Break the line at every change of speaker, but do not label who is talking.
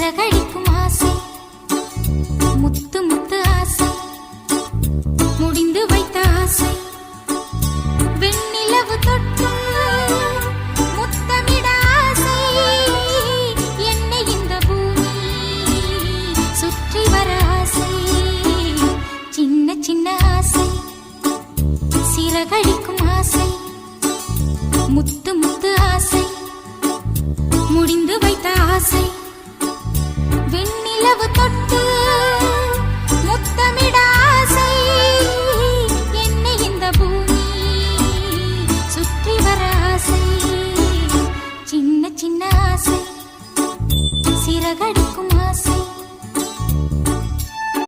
சிறகடிக்கும் ஆசை முத்து முத்து ஆசை முடிந்து வைத்த ஆசை வெண்ணிலவு தொட்டு முத்தமிட ஆசை என்னை இந்த பூமி சுற்றி வர ஆசை சின்ன சின்ன ஆசை சிறகடிக்கும் ஆசை முத்து முத்து ஆசை முடிந்து வைத்த ஆசை வெண்ணிலவு தொட்டு முத்தமிட ஆசை என்னை இந்த பூமி சுற்றி வர ஆசை சின்ன சின்ன ஆசை சிறகடி